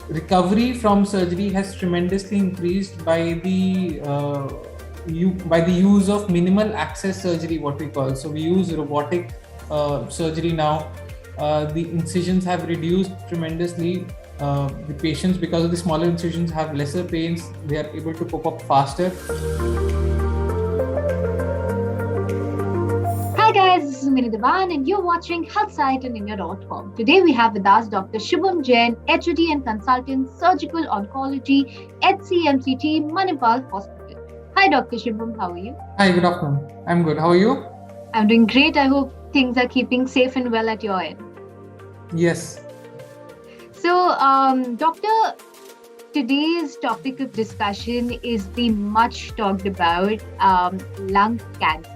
recovery from surgery has tremendously increased by the use of minimal access surgery, what we call. So we use robotic surgery now. The incisions have reduced tremendously. The patients, because of the smaller incisions, have lesser pains. They are able to cope up faster. Hi guys, this is Mini Devan and you're watching TheHealthSite.com. Today we have with us Dr. Shubham Jain, HOD and Consultant, Surgical Oncology, HCMCT, Manipal Hospital. Hi Dr. Shubham, how are you? Hi, good afternoon. I'm good. How are you? I'm doing great. I hope things are keeping safe and well at your end. Yes. So, Doctor, today's topic of discussion is the much talked about lung cancer.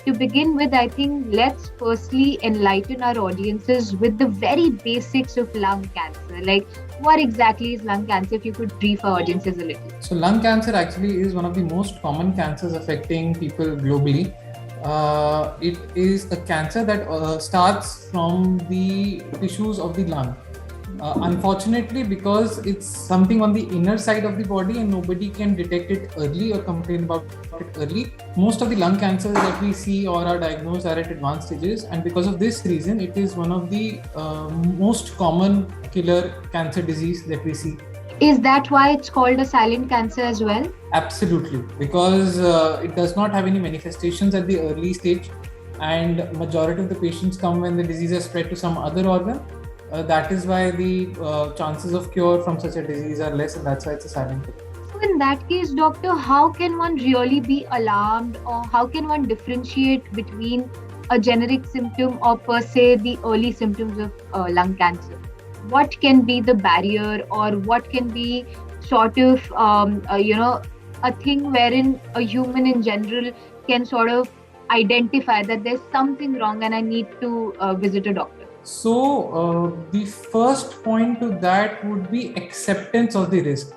To begin with, I think let's firstly enlighten our audiences with the very basics of lung cancer. Like, what exactly is lung cancer? If you could brief our audiences a little. So lung cancer actually is one of the most common cancers affecting people globally. It is a cancer that starts from the tissues of the lung. Unfortunately, because it's something on the inner side of the body and nobody can detect it early or complain about it early, most of the lung cancers that we see or are diagnosed are at advanced stages, and because of this reason it is one of the most common killer cancer disease that we see. Is that why it's called a silent cancer as well? Absolutely, because it does not have any manifestations at the early stage, and majority of the patients come when the disease has spread to some other organ. That is why the chances of cure from such a disease are less, and that's why it's a silent killer. So in that case, doctor, how can one really be alarmed, or how can one differentiate between a generic symptom or per se the early symptoms of lung cancer? What can be the barrier, or what can be sort of a thing wherein a human in general can sort of identify that there's something wrong and I need to visit a doctor? So the first point to that would be acceptance of the risk.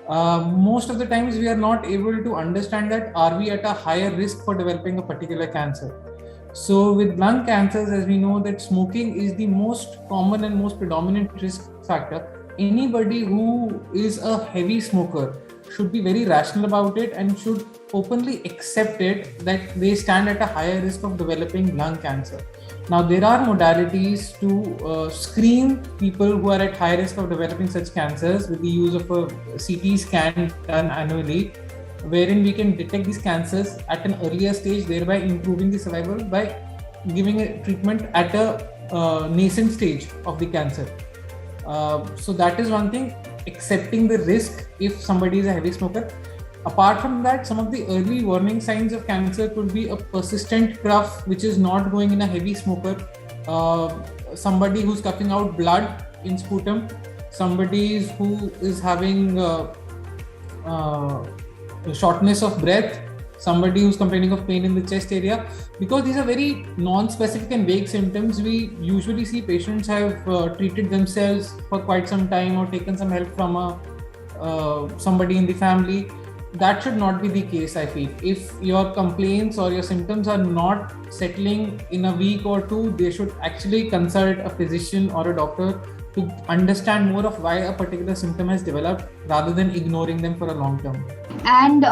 Most of the times we are not able to understand that are we at a higher risk for developing a particular cancer. So with lung cancers, as we know that smoking is the most common and most predominant risk factor. Anybody who is a heavy smoker should be very rational about it and should openly accept it that they stand at a higher risk of developing lung cancer. Now, there are modalities to screen people who are at high risk of developing such cancers with the use of a CT scan done annually, wherein we can detect these cancers at an earlier stage, thereby improving the survival by giving a treatment at a nascent stage of the cancer. So that is one thing, accepting the risk if somebody is a heavy smoker. Apart from that, some of the early warning signs of cancer could be a persistent cough which is not going in a heavy smoker, somebody who's coughing out blood in sputum, somebody who is having shortness of breath, somebody who's complaining of pain in the chest area. Because these are very non-specific and vague symptoms, we usually see patients have treated themselves for quite some time or taken some help from somebody in the family. That should not be the case, I feel. If your complaints or your symptoms are not settling in a week or two, they should actually consult a physician or a doctor to understand more of why a particular symptom has developed rather than ignoring them for a long term. And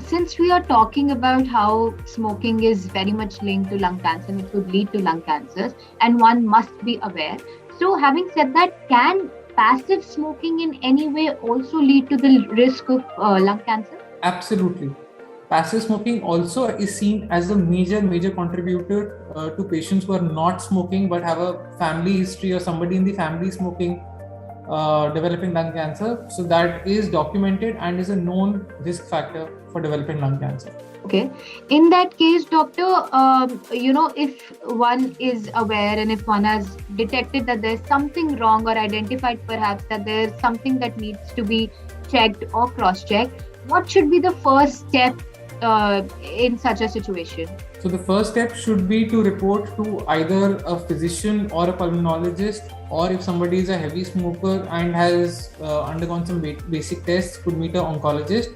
since we are talking about how smoking is very much linked to lung cancer and it could lead to lung cancers, and one must be aware. So having said that, can passive smoking in any way also lead to the risk of lung cancer? Absolutely. Passive smoking also is seen as a major contributor to patients who are not smoking but have a family history or somebody in the family smoking, developing lung cancer. So that is documented and is a known risk factor for developing lung cancer. Okay. In that case, doctor, if one is aware and if one has detected that there's something wrong or identified perhaps that there's something that needs to be checked or cross-checked, what should be the first step in such a situation? So the first step should be to report to either a physician or a pulmonologist, or if somebody is a heavy smoker and has undergone some basic tests, could meet an oncologist.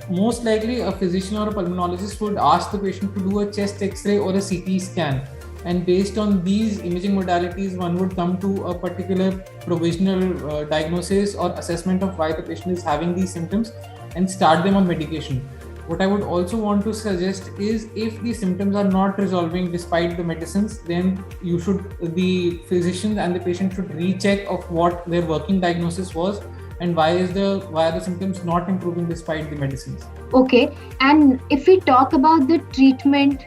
Most likely a physician or a pulmonologist would ask the patient to do a chest x-ray or a CT scan and based on these imaging modalities, one would come to a particular provisional diagnosis or assessment of why the patient is having these symptoms and start them on medication. What I would also want to suggest is, if the symptoms are not resolving despite the medicines, then the physician and the patient should recheck of what their working diagnosis was and why are the symptoms not improving despite the medicines. Okay, and if we talk about the treatment,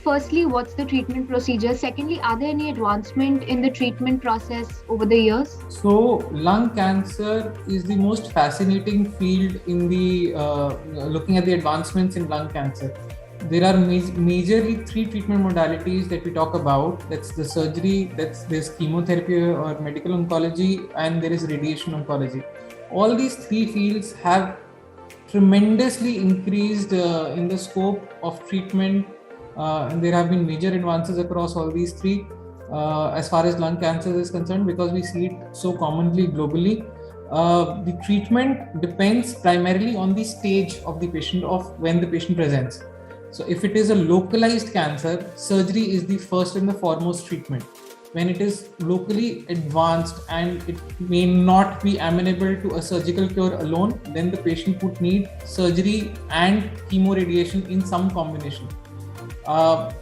firstly, what's the treatment procedure? Secondly, are there any advancement in the treatment process over the years? So, lung cancer is the most fascinating field in the looking at the advancements in lung cancer. There are majorly three treatment modalities that we talk about. That's the surgery, there's chemotherapy or medical oncology, and there is radiation oncology. All these three fields have tremendously increased in the scope of treatment, and there have been major advances across all these three as far as lung cancer is concerned, because we see it so commonly globally. The treatment depends primarily on the stage of the patient, of when the patient presents. So if it is a localized cancer, surgery is the first and the foremost treatment. When it is locally advanced and it may not be amenable to a surgical cure alone, then the patient would need surgery and chemoradiation in some combination.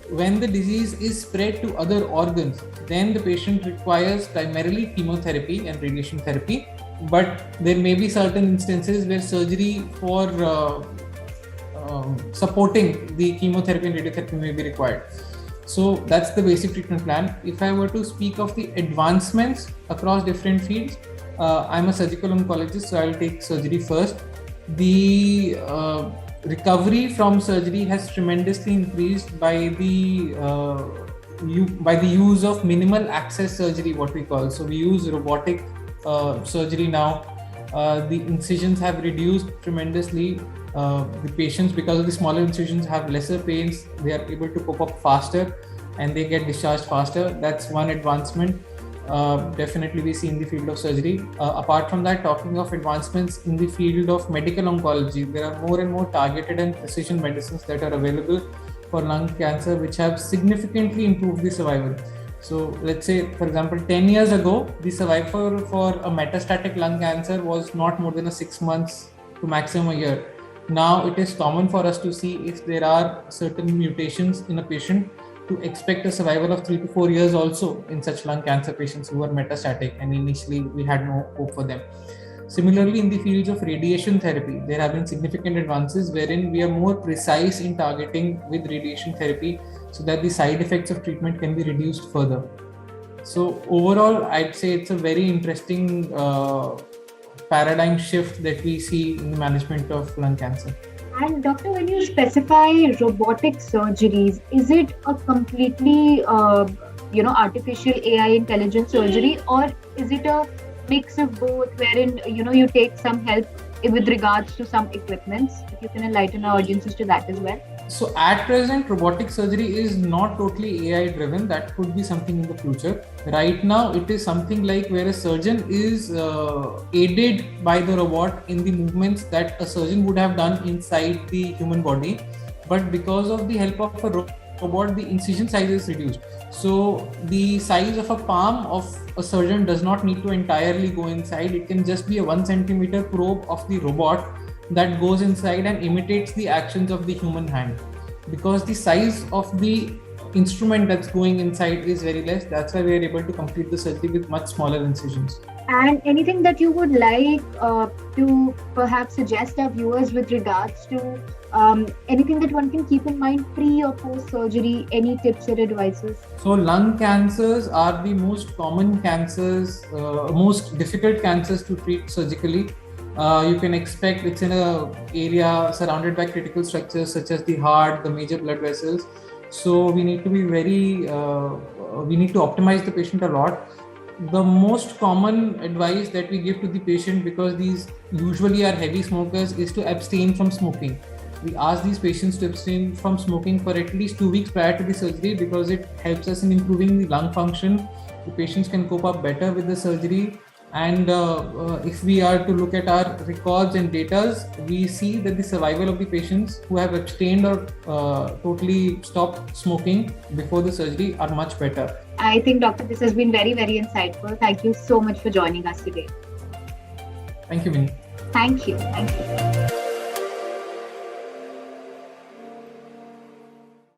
When the disease is spread to other organs, then the patient requires primarily chemotherapy and radiation therapy. But there may be certain instances where surgery for supporting the chemotherapy and radiotherapy may be required. So that's the basic treatment plan. If I were to speak of the advancements across different fields, I'm a surgical oncologist, so I'll take surgery first. The recovery from surgery has tremendously increased by the use of minimal access surgery, what we call. So we use robotic surgery now. The incisions have reduced tremendously. The patients, because of the smaller incisions, have lesser pains. They are able to cope up faster and they get discharged faster. That's one advancement definitely we see in the field of surgery. Apart from that, talking of advancements in the field of medical oncology, there are more and more targeted and precision medicines that are available for lung cancer, which have significantly improved the survival. So let's say, for example, 10 years ago, the survival for a metastatic lung cancer was not more than 6 months to maximum a year. Now it is common for us to see, if there are certain mutations in a patient, to expect a survival of 3 to 4 years also in such lung cancer patients who are metastatic, and initially we had no hope for them. Similarly, in the fields of radiation therapy, there have been significant advances wherein we are more precise in targeting with radiation therapy so that the side effects of treatment can be reduced further. So overall, I'd say it's a very interesting paradigm shift that we see in the management of lung cancer. And doctor, when you specify robotic surgeries, is it a completely, artificial AI intelligence surgery, or is it a mix of both, wherein, you take some help with regards to some equipments? If you can enlighten our audiences to that as well. So at present, robotic surgery is not totally AI driven. That could be something in the future. Right now, it is something like where a surgeon is aided by the robot in the movements that a surgeon would have done inside the human body. But because of the help of a robot, the incision size is reduced. So the size of a palm of a surgeon does not need to entirely go inside. It can just be a 1 centimeter probe of the robot that goes inside and imitates the actions of the human hand. Because the size of the instrument that's going inside is very less, that's why we are able to complete the surgery with much smaller incisions. And anything that you would like to perhaps suggest our viewers with regards to anything that one can keep in mind pre or post surgery, any tips or advices? So lung cancers are the most common cancers, most difficult cancers to treat surgically. You can expect it's in an area surrounded by critical structures such as the heart, the major blood vessels. So we need to be we need to optimize the patient a lot. The most common advice that we give to the patient, because these usually are heavy smokers, is to abstain from smoking. We ask these patients to abstain from smoking for at least 2 weeks prior to the surgery, because it helps us in improving the lung function. The patients can cope up better with the surgery. And if we are to look at our records and data, we see that the survival of the patients who have abstained or totally stopped smoking before the surgery are much better. I think, Doctor, this has been very, very insightful. Thank you so much for joining us today. Thank you, Vinny. Thank you. Thank you.